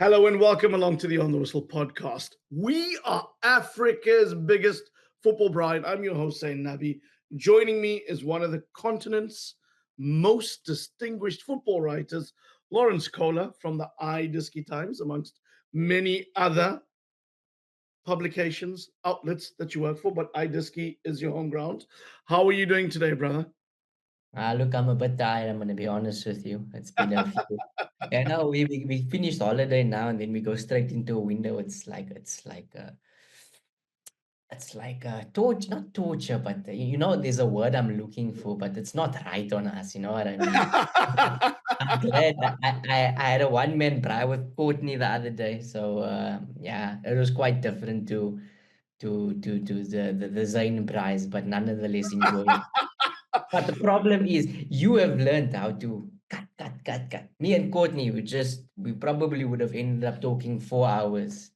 Hello and welcome along to the On the Whistle podcast. We are Africa's biggest football bride. I'm your host, Zayn Nabbi. Joining me is one of the continent's most distinguished football writers, Lorenz Kohler from the iDisky Times, amongst many other publications, outlets that you work for, but iDisky is your home ground. How are you doing today, brother? Look, I'm a bit tired. I'm gonna be honest with you. It's been a few. Yeah, no, we finished holiday now, and then we go straight into a window. It's like torture, not torture, but there's a word I'm looking for, but it's not right on us. You know what I mean? I'm glad I had a one-man braai with Courtney the other day, so yeah, it was quite different to the Zayn braais, but nonetheless enjoyable. But the problem is you have learned how to cut. Me and Courtney, we probably would have ended up talking 4 hours.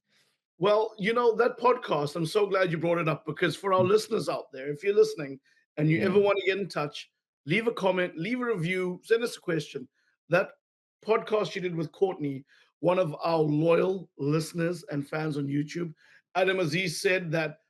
Well, that podcast, I'm so glad you brought it up because for our listeners out there, if you're listening and you ever Yeah. want to get in touch, leave a comment, leave a review, send us a question. That podcast you did with Courtney, one of our loyal listeners and fans on YouTube, Adam Aziz said that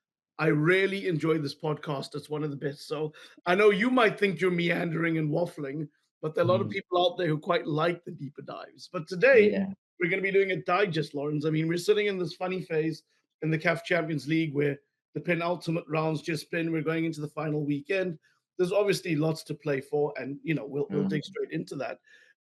I really enjoyed this podcast. It's one of the best. So I know you might think you're meandering and waffling, but there are a lot of Mm, people out there who quite like the deeper dives. But today, yeah. we're going to be doing a digest, Lawrence. I mean, we're sitting in this funny phase in the CAF Champions League where the penultimate rounds just been. We're going into the final weekend. There's obviously lots to play for, and we'll dig Mm. straight into that.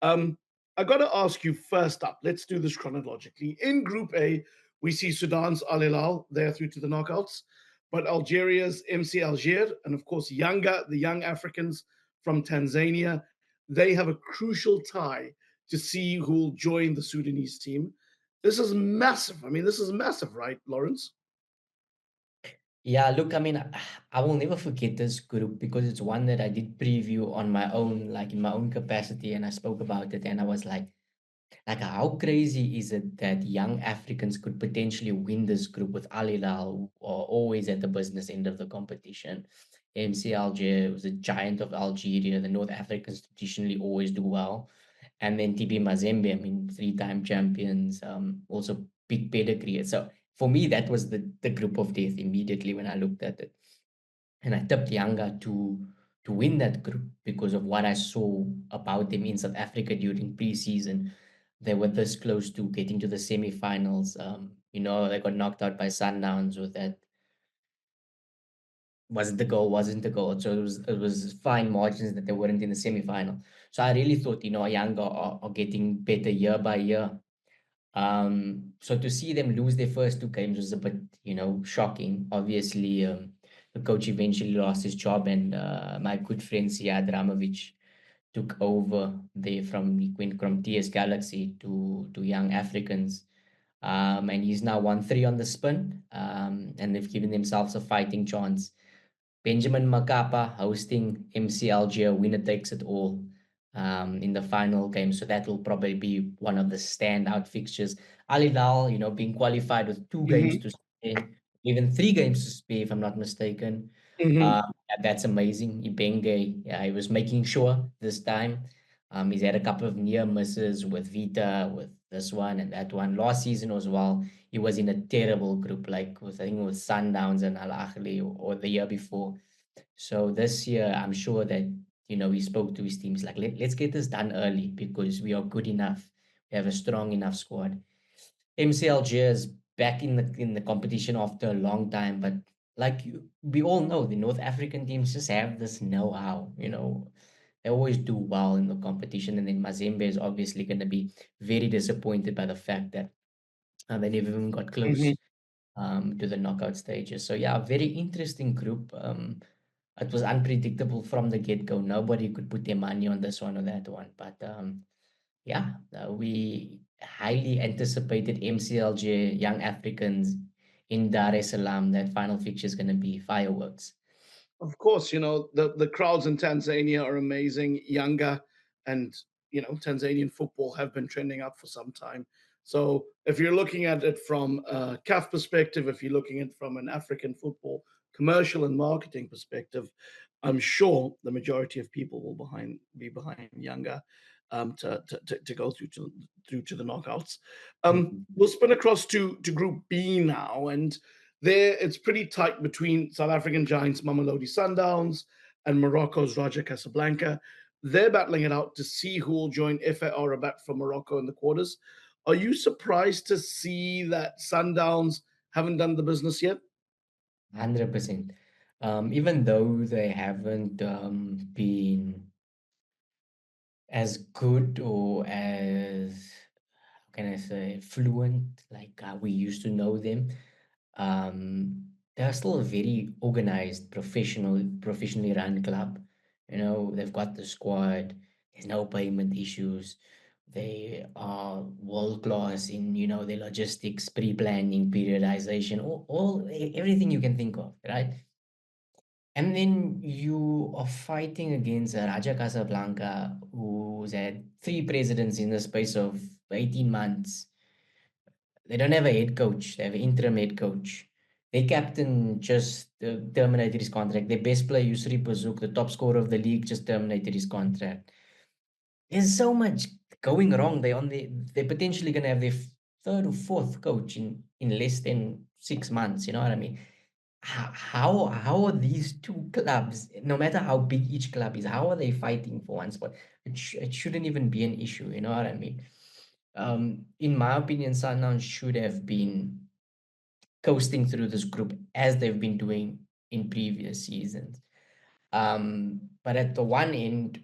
Um, I got to ask you first up. Let's do this chronologically. In Group A, we see Sudan's Al Hilal there through to the knockouts, but Algeria's MC Alger and of course Yanga, the young Africans from Tanzania, they have a crucial tie to see who'll join the Sudanese team. This is massive. I mean, this is massive, right, Lawrence? Yeah, look, I mean, I will never forget this group because it's one that I did preview on my own, like in my own capacity, and I spoke about it, and I was like, how crazy is it that young Africans could potentially win this group with Al Hilal, who are always at the business end of the competition? MC Alger was a giant of Algeria. The North Africans traditionally always do well. And then TP Mazembe, I mean, three-time champions, also big pedigree. So for me, that was the group of death immediately when I looked at it. And I tipped Yanga to win that group because of what I saw about them in South Africa during preseason. They were this close to getting to the semi-finals. They got knocked out by Sundowns with that. Wasn't the goal, wasn't the goal. So it was fine margins that they weren't in the semi-final. So I really thought, Yanga are getting better year by year. So to see them lose their first two games was a bit, shocking. Obviously, the coach eventually lost his job, and my good friend Siad Ramovic took over there from he went from TS Galaxy to Young Africans. And he's now won three on the spin, and they've given themselves a fighting chance. Benjamin Makapa hosting MC Alger, winner takes it all in the final game. So that will probably be one of the standout fixtures. Al Hilal, being qualified with two games Mm-hmm. to spare, even three games to spare, if I'm not mistaken. Mm-hmm. That's amazing. Ibenge, yeah, he was making sure this time. He's had a couple of near misses with Vita, with this one and that one. Last season as well, he was in a terrible group, like with I think it was Sundowns and Al Ahly or the year before. So this year, I'm sure that he spoke to his teams like let's get this done early because we are good enough. We have a strong enough squad. MC Alger is back in the competition after a long time, but we all know, the North African teams just have this know-how. They always do well in the competition, and then Mazembe is obviously going to be very disappointed by the fact that they never even got Mm-hmm. close to the knockout stages. So yeah, very interesting group. It was unpredictable from the get-go. Nobody could put their money on this one or that one. But yeah, we highly anticipated MCLJ Young Africans in Dar es Salaam. That final fixture is going to be fireworks. Of course, the crowds in Tanzania are amazing. Yanga and Tanzanian football have been trending up for some time. So if you're looking at it from a CAF perspective, if you're looking at it from an African football commercial and marketing perspective, I'm sure the majority of people will be behind Yanga. to go through to the knockouts. Mhm. We'll spin across to Group B now, and there it's pretty tight between South African giants Mamelodi Sundowns and Morocco's Raja Casablanca. They're battling it out to see who will join FAR Rabat from Morocco in the quarters. Are you surprised to see that Sundowns haven't done the business yet? 100%. Even though they haven't been as good or as, how can I say, fluent like we used to know them, they're still a very organized, professionally run club. You know, they've got the squad. There's no payment issues. They are world class in, you know, their logistics, pre-planning, periodization, everything you can think of, right? And then you are fighting against Raja Casablanca, who's had three presidents in the space of 18 months. They don't have a head coach, they have an interim head coach. Their captain just terminated his contract. Their best player, Yusri Bazouk, the top scorer of the league, just terminated his contract. There's so much going wrong. They're potentially going to have their third or fourth coach in less than 6 months. You know what I mean? How are these two clubs, no matter how big each club is, how are they fighting for one spot? It shouldn't even be an issue. You know what I mean? In my opinion, Sundowns should have been coasting through this group as they've been doing in previous seasons. But at the one end,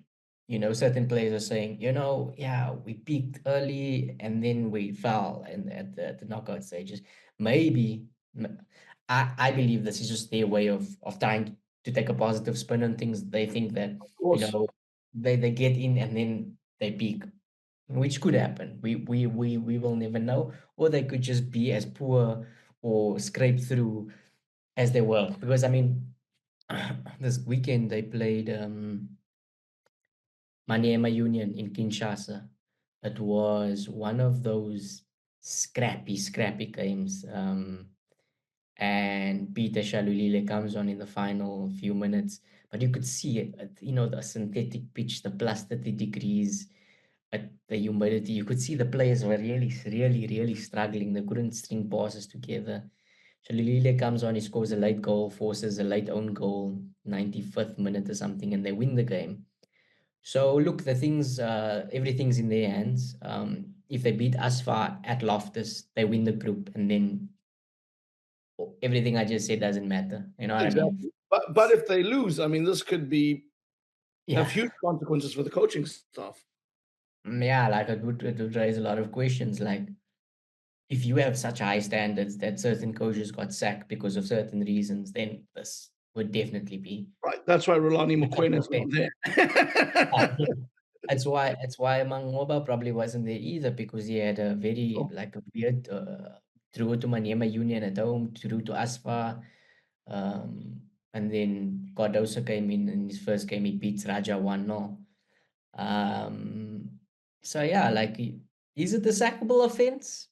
you know, certain players are saying, you know, yeah, we peaked early and then we fell and at the knockout stages. Maybe I believe this is just their way of trying to take a positive spin on things. They think that, Of you course. know, they get in and then they peak, which could happen. We will never know, or they could just be as poor or scrape through as they were. Because I mean, this weekend they played Maniema Union in Kinshasa. It was one of those scrappy games. And Peter Shalulile comes on in the final few minutes, but you could see it, you know, the synthetic pitch, the plus 30 degrees, at the humidity. You could see the players were really struggling. They couldn't string passes together. Shalulile comes on, he scores a late goal, forces a late own goal, 95th minute or something, and they win the game. So look, everything's in their hands. If they beat Asfar at Loftus, they win the group, and then everything I just said doesn't matter. You know what I mean? Exactly. But if they lose, I mean, this could be have Yeah. huge consequences for the coaching staff. Yeah, like it would raise a lot of questions. Like, if you have such high standards that certain coaches got sacked because of certain reasons, then this would definitely be Right. That's why Rolani a Mokoena is not offense. there. Yeah. That's why Mangoba probably wasn't there either, because he had a very Oh, like a weird through to Maniema Union at home, through to Asfa, and then Cardoso came in his first game, he beats Raja 1-0. Um, so yeah, like is it a sackable offense?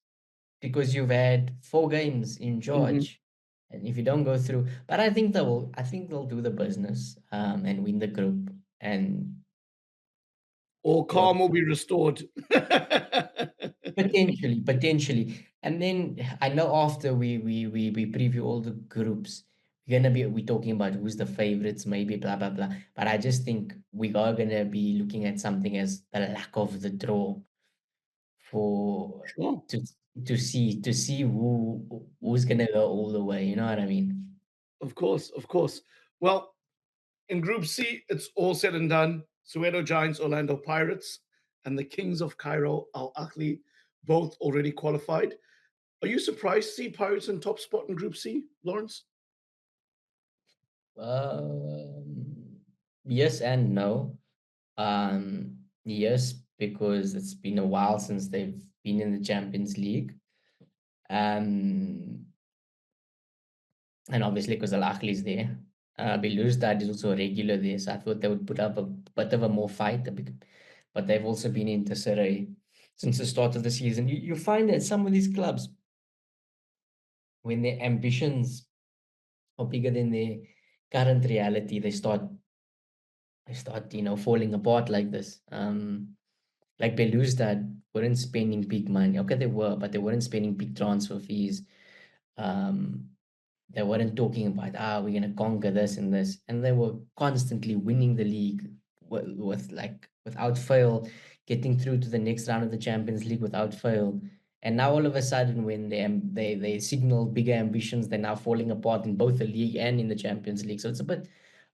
Because you've had 4 games in mhm. George, and if you don't go through, but I think they'll do the business and win the group and Or you know, calm will be restored. potentially. And then I know after we preview all the groups, we're talking about who's the favorites, maybe blah blah blah. But I just think we are gonna be looking at something as the lack of the draw for Sure. to to see who's gonna go all the way. You know what I mean? Of course. Of course. Well, in Group C, it's all said and done. Soweto Giants, Orlando Pirates, and the Kings of Cairo, Al Ahly, both already qualified. Are you surprised to see Pirates in top spot in Group C, Lawrence? Yes and no. Yes, because it's been a while since they've been in the Champions League. Um, and obviously because Al Ahly is there. Belouizdad is also a regular there, so I thought they would put up a bit of a more fight, but they've also been in disarray since the start of the season. You find that some of these clubs, when their ambitions are bigger than their current reality, they start, falling apart like this. Like Belouizdad weren't spending big money. Okay, they were, but they weren't spending big transfer fees. Um, they weren't talking about we're gonna conquer this and this, and they were constantly winning the league with like without fail, getting through to the next round of the Champions League without fail. And now all of a sudden, when they signal bigger ambitions, they're now falling apart in both the league and in the Champions League. So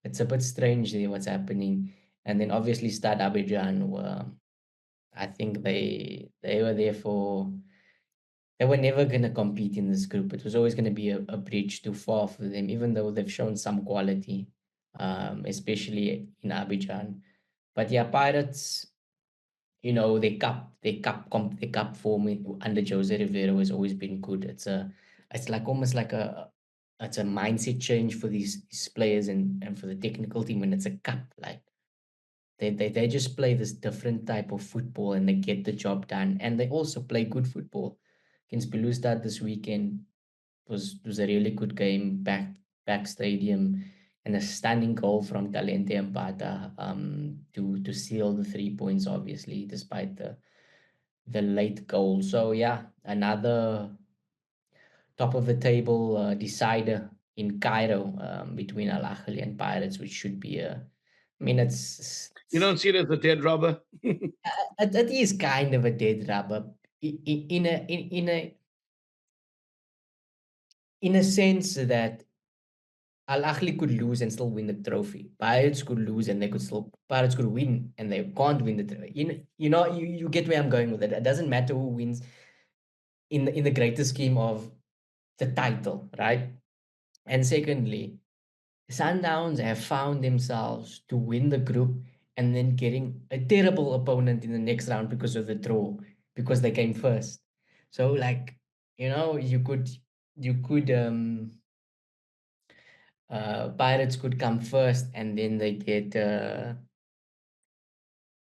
it's a bit strange there what's happening. And then obviously Stade Abidjan were, I think they were there for they were never going to compete in this group. It was always going to be a bridge too far for them, even though they've shown some quality, especially in Abidjan. But yeah, Pirates, the cup form under Jose Rivero has always been good. It's like almost like it's a mindset change for these players and for the technical team when it's a cup. Like they just play this different type of football and they get the job done. And they also play good football. Against Belouizdad this weekend was a really good game, back stadium, and a stunning goal from Talente Mbata to seal the 3 points, obviously, despite the late goal. So yeah, another top of the table decider in Cairo between Al Ahly and Pirates, which should be I mean, You don't see it as a dead rubber. that is kind of a dead rubber in a sense that Al Ahly could lose and still win the trophy. Pirates could lose and Pirates could win and they can't win the trophy. You get where I'm going with it. It doesn't matter who wins in the greater scheme of the title, right? And secondly, Sundowns have found themselves to win the group and then getting a terrible opponent in the next round because of the draw, because they came first. So like, you could Pirates could come first and then they get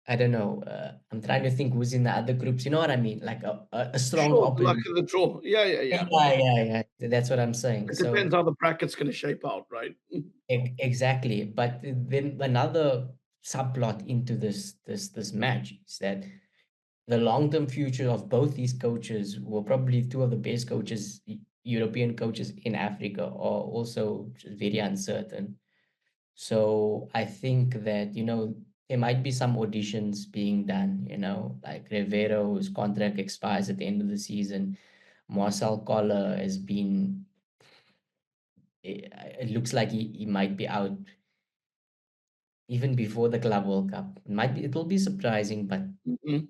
I don't know, I'm trying to think who's in the other groups. You know what I mean? Like a strong Sure, the luck opponent. of the draw. Yeah, yeah, Yeah, yeah. yeah, yeah. That's what I'm saying. It So depends how the bracket's going to shape out, right? exactly. But then another subplot into this match is that the long-term future of both these coaches, who are probably two of the best coaches, European coaches in Africa, are also just very uncertain. So I think that, there might be some auditions being done, like Rivero, whose contract expires at the end of the season. Marcel Koller has been, it looks like he might be out even before the Club World Cup. It'll be surprising, but Mhm.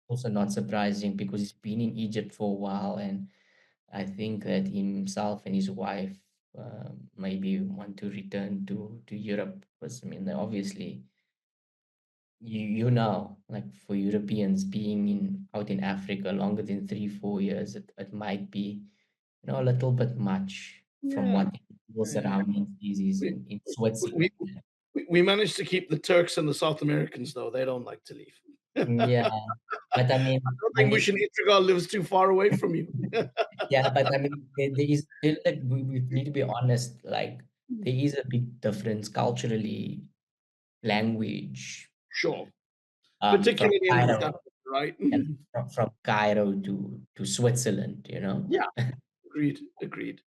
also not surprising because he's been in Egypt for a while. And I think that himself and his wife maybe want to return to Europe because, I mean, they obviously like for Europeans being out in Africa longer than 3 4 years, it might be a little bit much from Yeah, what the yeah, yeah. surroundings is We, in we, Switzerland. we managed to keep the Turks and the South Americans, though. They don't like to leave. Yeah, I but don't I think mean, Bushin lives too far away from you. yeah, but I mean, there is still, like, we need to be honest. Like, there is a big difference culturally, language, Sure. from Particularly in West Cairo Africa, right? and from Cairo to Switzerland. Yeah, agreed, agreed.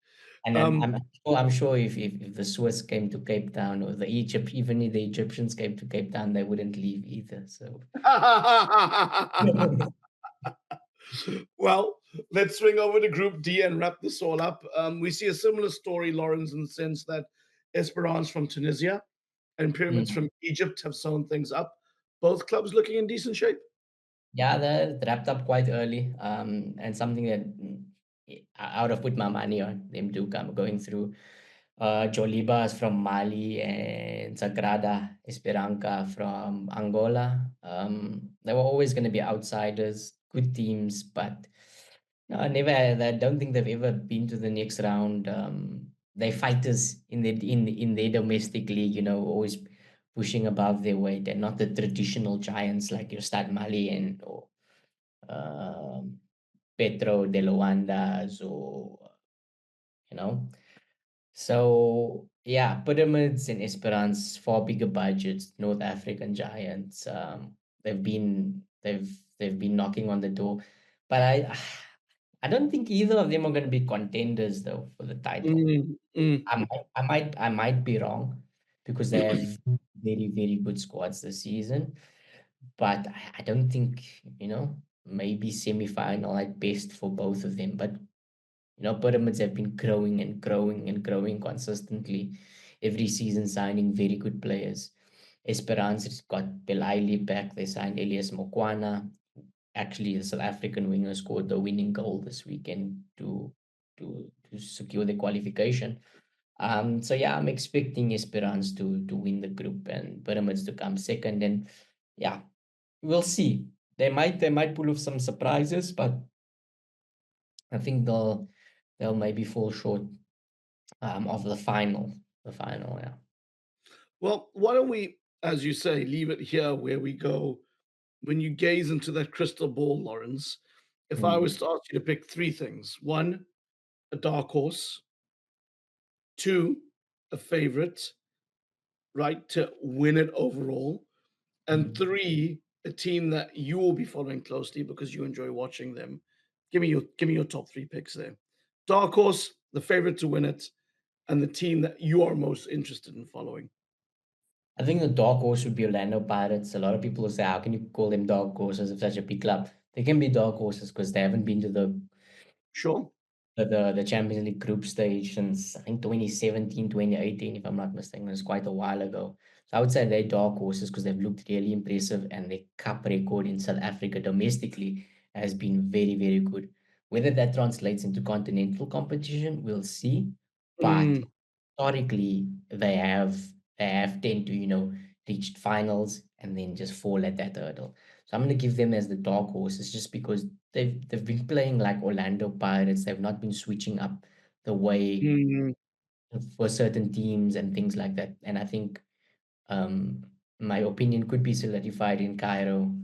And Um, I'm sure if the Swiss came to Cape Town or even if the Egyptians came to Cape Town, they wouldn't leave either. So well, let's swing over to Group D and wrap this all up. We see a similar story, Lawrence, in the sense that Esperance from Tunisia and Pyramids mm. from Egypt have sewn things up. Both clubs looking in decent shape. Yeah, they wrapped up quite early. And something that I would have put my money on them to come going through. Jolibas from Mali and Sagrada Esperanca from Angola. They were always going to be outsiders, good teams, but no, I don't think they've ever been to the next round. They fighters in their domestic league, always pushing above their weight. They're not the traditional giants like your Stade Mali or um, Petro de Luandas or you know. So yeah, Pyramids and Esperance, far bigger budgets, North African giants. They've been They've they've been knocking on the door, but I don't think either of them are going to be contenders though for the title. Mm, mm. I might be wrong because they have very very good squads this season, but I don't think maybe semi-final at best for both of them. But Pyramids have been growing and growing and growing consistently every season, signing very good players. Esperance has got Ahly back. They signed Elias Mokwana. Actually, the South African winger scored the winning goal this weekend to secure the qualification. So yeah, I'm expecting Esperance to win the group and Pyramids to come second. And yeah, we'll see. They might pull off some surprises, but I think they'll maybe fall short of the final. The final, yeah. Well, why don't we, as you say, leave it here where we go when you gaze into that crystal ball, Lawrence? If I Mm. was to ask you to pick three things: one, a dark horse; two, a favorite, right, to win it overall; and Mm. three, a team that you will be following closely because you enjoy watching them. Give me your top three picks there. Dark horse, the favorite to win it, and the team that you are most interested in following. I think the dark horse would be Orlando Pirates. A lot of people will say, how can you call them dark horses of such a big club? They can be dark horses because they haven't been to Sure. the Champions League group stage since I think 2017, 2018, if I'm not mistaken. It's quite a while ago. So I would say they're dark horses because they've looked really impressive and their cup record in South Africa domestically has been very, very good. Whether that translates into continental competition, we'll see. But Mm. historically, they have tend to, reached finals and then just fall at that hurdle. So I'm going to give them as the dark horses just because they've been playing like Orlando Pirates. They've not been switching up the way Mm. for certain teams and things like that. And I think um, my opinion could be solidified in Cairo.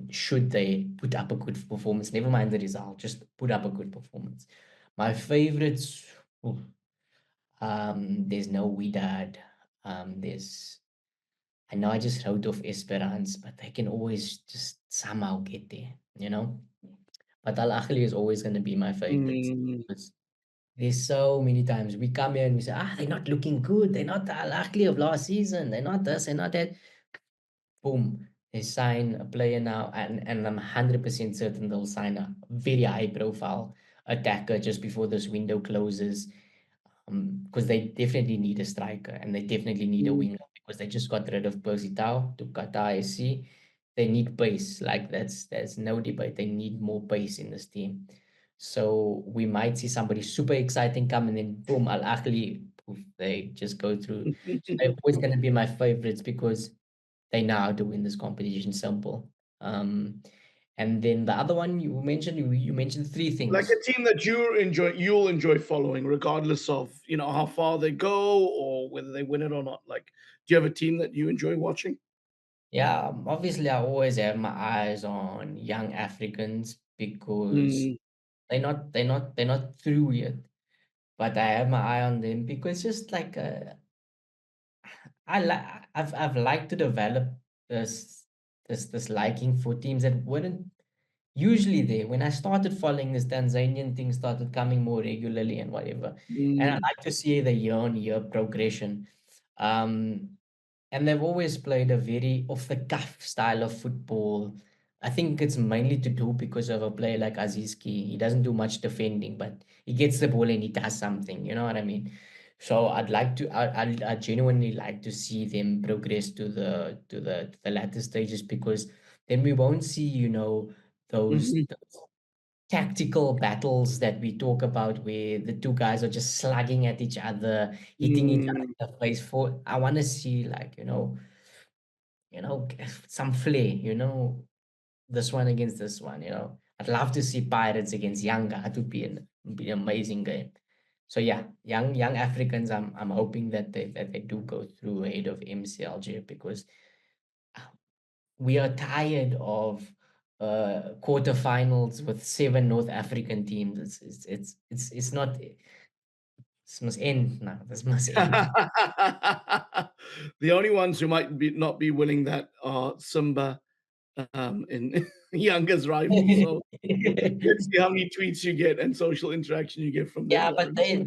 Should they put up a good performance, never mind the result, just put up a good performance. My favorites, oof, there's no Widad. There's I know I just wrote off Esperance, but they can always just somehow get there. But Al Ahly is always going to be my favorite. Mm. Because there's so many times we come here and we say, they're not looking good. They're not the Al Ahly of last season. They're not this, they're not that. Boom. They sign a player now, and I'm 100% certain they'll sign a very high profile attacker just before this window closes. Because they definitely need a striker and they definitely need a Mm. winger because they just got rid of Percy Tau to Qatar SC. They need pace. Like there's no debate. They need more pace in this team. So we might see somebody super exciting come and then boom, Al Ahly, poof, they just go through. So they're always gonna be my favorites because they know how to win this competition. Simple. Um, and then the other one you mentioned three Like things. a team that you'll enjoy following, regardless of how far they go or whether they win it or not. Like, do you have a team that you enjoy watching? Yeah, obviously, I always have my eyes on young Africans because Mm. they're not through yet. But I have my eye on them because just like I've liked to develop this liking for teams that weren't usually there. When I started following this Tanzanian thing started coming more regularly and whatever. And I Mm. like to see the year-on-year progression. Um, and they've always played a very off the cuff style of football. I think it's mainly to do because of a player like Aziz Ki. He doesn't do much defending, but he gets the ball and he does something. You know what I mean? So I genuinely like to see them progress to the latter stages because then we won't see, Mhm. those tactical battles that we talk about where the two guys are just slugging at each other, hitting each other Mm. in the face. For I want to see like some flair. This one against this one. I'd love to see Pirates against Yanga. It would be an amazing game. So yeah, young Africans. I'm hoping that they do go through ahead of MC Alger because we are tired of quarterfinals with 7 North African teams. It's not. This must end now. This must end. The only ones who might not be winning that are Simba in Yanga's rival. So let's see how many tweets you get and social interaction you get from them, Yeah, but Lawrence.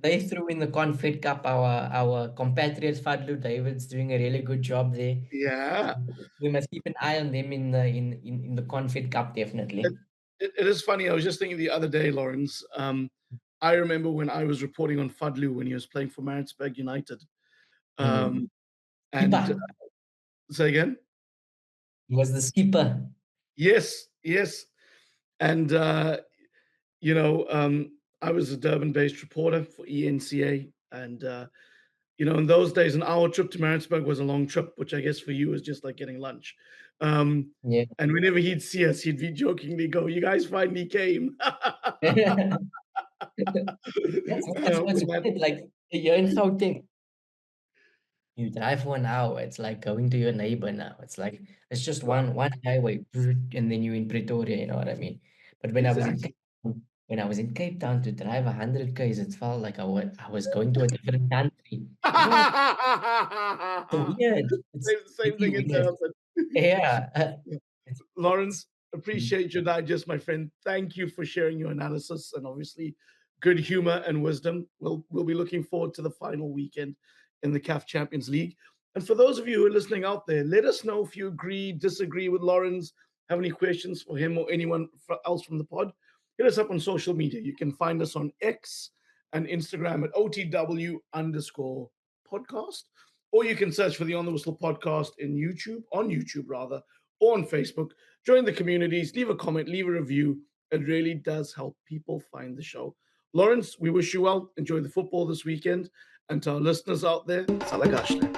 they threw in the Confed Cup. Our compatriot Fadlu David's doing a really good job there. Yeah. We must keep an eye on them in the Confed Cup, It, definitely. it is funny. I was just thinking the other day, Lawrence. I remember when I was reporting on Fadlu when he was playing for Maritzburg United. Mm. Um, and Skipper. say again? He was the skipper. Yes, yes. And I was a Durban-based reporter for ENCA, and in those days, an hour trip to Maritzburg was a long trip, which I guess for you is just like getting lunch. Yeah. And whenever he'd see us, he'd be jokingly go, "You guys finally came." That's what's When that, weird. Like you're in Gauteng, you drive 1 hour. It's like going to your neighbor now. It's like it's just well, one highway, and then you're in Pretoria. You know what I mean? But exactly. When I was in Cape Town to drive 100 k's, it felt like I was going to a different country. I don't know. So weird. It's Same really thing in weird. Durban. Yeah. It's, Lawrence, mm, appreciate your digest, my friend. Thank you for sharing your analysis and obviously good humor and wisdom. We'll be looking forward to the final weekend in the CAF Champions League. And for those of you who are listening out there, let us know if you agree, disagree with Lawrence, have any questions for him or anyone else from the pod. Hit us up on social media. You can find us on X and Instagram at OTW underscore podcast, or you can search for the On the Whistle podcast on YouTube rather, or on Facebook. Join the communities, leave a comment, leave a review. It really does help people find the show. Lawrence, we wish you well. Enjoy the football this weekend. And to our listeners out there, Salagashne.